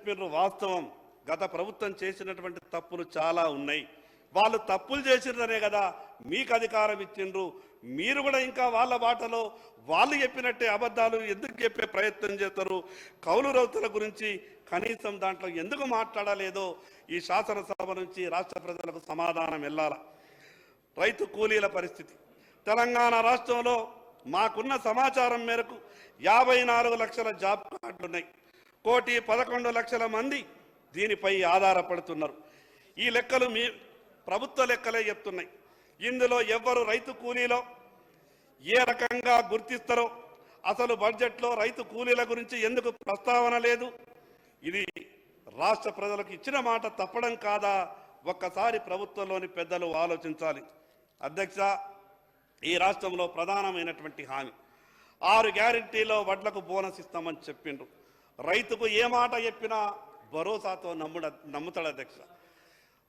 చెప్పినారు వాస్తవం. గత ప్రభుత్వం చేసినటువంటి తప్పులు చాలా ఉన్నాయి. వాళ్ళు తప్పులు చేసిరనే కదా మీకు అధికారం ఇచ్చిండ్రు. మీరు కూడా ఇంకా వాళ్ళ బాటలో వాళ్ళు చెప్పినట్టే అబద్ధాలు ఎందుకు చెప్పే ప్రయత్నం చేస్తారు? కౌలు రైతుల గురించి కనీసం దాంట్లో ఎందుకు మాట్లాడలేదో ఈ శాసనసభ నుంచి రాష్ట్ర ప్రజలకు సమాధానం వెళ్ళాల. రైతు కూలీల పరిస్థితి తెలంగాణ రాష్ట్రంలో మాకున్న సమాచారం మేరకు 54 లక్షల జాబ్ కార్డులు ఉన్నాయి. 1,11,00,000 మంది దీనిపై ఆధారపడుతున్నారు. ఈ లెక్కలు మీ ప్రభుత్వ లెక్కలే చెప్తున్నాయి. ఇందులో ఎవ్వరు రైతు కూలీలో ఏ రకంగా గుర్తిస్తారో, అసలు బడ్జెట్లో రైతు కూలీల గురించి ఎందుకు ప్రస్తావన లేదు? ఇది రాష్ట్ర ప్రజలకు ఇచ్చిన మాట తప్పడం కాదా? ఒక్కసారి ప్రభుత్వంలోని పెద్దలు ఆలోచించాలి. అధ్యక్ష, ఈ రాష్ట్రంలో ప్రధానమైనటువంటి హామీ 6 గ్యారెంటీలో వడ్లకు బోనస్ ఇస్తామని చెప్పిండ్రు. రైతుకు ఏ మాట చెప్పినా భరోసాతో నమ్ముతాడు అధ్యక్ష.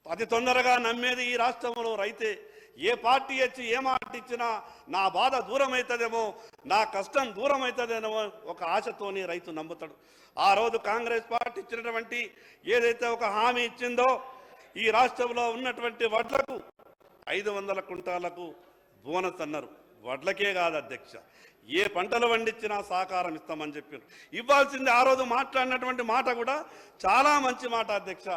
అతి తొందరగా నమ్మేది ఈ రాష్ట్రంలో రైతే. ఏ పార్టీ వచ్చి ఏ మాట ఇచ్చినా నా బాధ దూరం అవుతుందేమో, నా కష్టం దూరం అవుతుందేమో ఒక ఆశతోని రైతు నమ్ముతాడు. ఆ రోజు కాంగ్రెస్ పార్టీ ఇచ్చినటువంటి ఏదైతే ఒక హామీ ఇచ్చిందో, ఈ రాష్ట్రంలో ఉన్నటువంటి వడ్లకు 500 కుంటాలకు బోనస్ అన్నారు. వడ్లకే కాదు అధ్యక్ష, ఏ పంటలు పండించినా సహకారం ఇస్తామని చెప్పారు. ఇవ్వాల్సింది ఆ రోజు మాట్లాడినటువంటి మాట కూడా చాలా మంచి మాట అధ్యక్ష.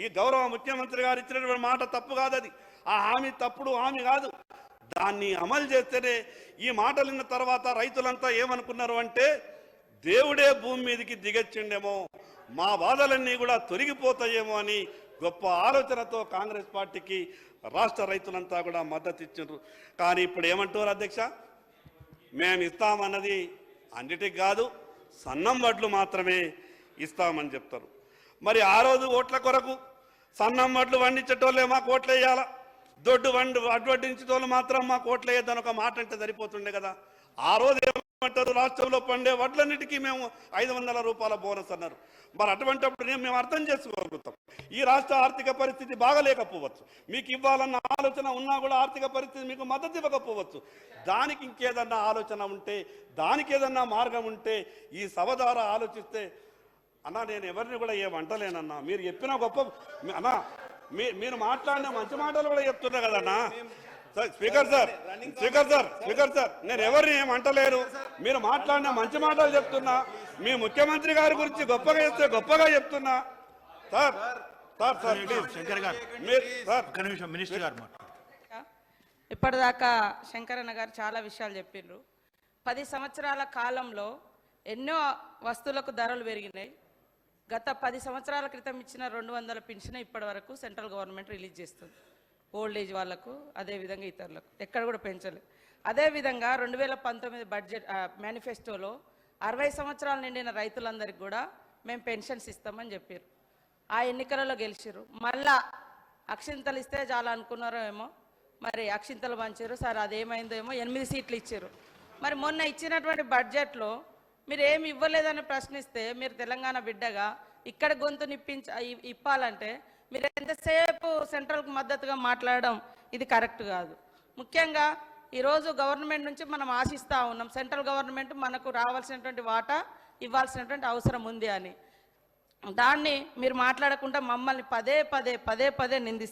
ఈ గౌరవ ముఖ్యమంత్రి గారు ఇచ్చినటువంటి మాట తప్పు కాదు. అది ఆ హామీ తప్పుడు హామీ కాదు. దాన్ని అమలు చేస్తేనే ఈ మాటలు విన్న తర్వాత రైతులంతా ఏమనుకున్నారు అంటే, దేవుడే భూమి మీదకి దిగొచ్చిండేమో, మా బాధలన్నీ కూడా తొలగిపోతాయేమో అని గొప్ప ఆలోచనతో కాంగ్రెస్ పార్టీకి రాష్ట్ర రైతులంతా కూడా మద్దతు ఇచ్చారు. కానీ ఇప్పుడు ఏమంటారు అధ్యక్ష? మేము ఇస్తామన్నది అన్నిటికి కాదు, సన్నం వడ్లు మాత్రమే ఇస్తామని చెప్తారు. మరి ఆ రోజు ఓట్ల కొరకు సన్నం వడ్లు వండించేటోళ్ళే మాకు ఓట్లు వేయాలా, దొడ్డు వడ్డించేటోళ్ళు మాత్రం మాకు ఓట్లు వేయద్దని ఒక మాట అంటే సరిపోతుండే కదా. ఆ రోజు ఏమంటారు? రాష్ట్రంలో పండే వడ్లన్నిటికీ మేము 500 రూపాయల బోనస్ అన్నారు. మరి అటువంటిప్పుడు మేము అర్థం చేసుకోగలుగుతాం. ఈ రాష్ట్ర ఆర్థిక పరిస్థితి బాగలేకపోవచ్చు, మీకు ఇవ్వాలన్న ఆలోచన ఉన్నా కూడా ఆర్థిక పరిస్థితి మీకు మద్దతు ఇవ్వకపోవచ్చు. దానికి ఇంకేదన్నా ఆలోచన ఉంటే, దానికి ఏదన్నా మార్గం ఉంటే ఈ సభ ద్వారా ఆలోచిస్తే, అన్నా నేను ఎవరిని కూడా ఏమంటలేనన్నా, మీరు చెప్పిన గొప్ప అన్నా, మీరు మాట్లాడిన మంచి మాటలు కూడా చెప్తున్నా కదన్నా. స్పీకర్ సార్ నేను ఎవరిని ఏమంటలేరు, మీరు మాట్లాడిన మంచి మాటలు చెప్తున్నా. మీ ముఖ్యమంత్రి గారి గురించి గొప్పగా చెప్తే గొప్పగా చెప్తున్నా. సార్ మినిస్టర్ గారు ఇప్పటిదాకా శంకరన్న గారు చాలా విషయాలు చెప్పిండ్రు. 10 సంవత్సరాల కాలంలో ఎన్నో వస్తువులకు ధరలు పెరిగినాయి. గత 10 సంవత్సరాల క్రితం ఇచ్చిన 200 పెన్షన్ ఇప్పటి వరకు సెంట్రల్ గవర్నమెంట్ రిలీజ్ చేస్తుంది. ఓల్డ్ ఏజ్ వాళ్ళకు, అదేవిధంగా ఇతరులకు ఎక్కడ కూడా పెంచలేదు. అదేవిధంగా 2019 బడ్జెట్ మేనిఫెస్టోలో 60 సంవత్సరాలు నిండిన రైతులందరికీ కూడా మేము పెన్షన్స్ ఇస్తామని చెప్పారు. ఆ ఎన్నికలలో గెలిచారు. మళ్ళా అక్షింతలు ఇస్తే చాలా అనుకున్నారో ఏమో, మరి అక్షింతలు పంచారు. సార్ అదేమైందో ఏమో, 8 సీట్లు ఇచ్చారు. మరి మొన్న ఇచ్చినటువంటి బడ్జెట్లో మీరు ఏమి ఇవ్వలేదని ప్రశ్నిస్తే, మీరు తెలంగాణ బిడ్డగా ఇక్కడ గొంతు ఇప్పాలంటే మీరు ఎంతసేపు సెంట్రల్కి మద్దతుగా మాట్లాడడం ఇది కరెక్ట్ కాదు. ముఖ్యంగా ఈరోజు గవర్నమెంట్ నుంచి మనం ఆశిస్తూ ఉన్నాం, సెంట్రల్ గవర్నమెంట్ మనకు రావాల్సినటువంటి వాటా ఇవ్వాల్సినటువంటి అవసరం ఉంది అని. దాన్ని మీరు మాట్లాడకుండా మమ్మల్ని పదే పదే నిందిస్తారు.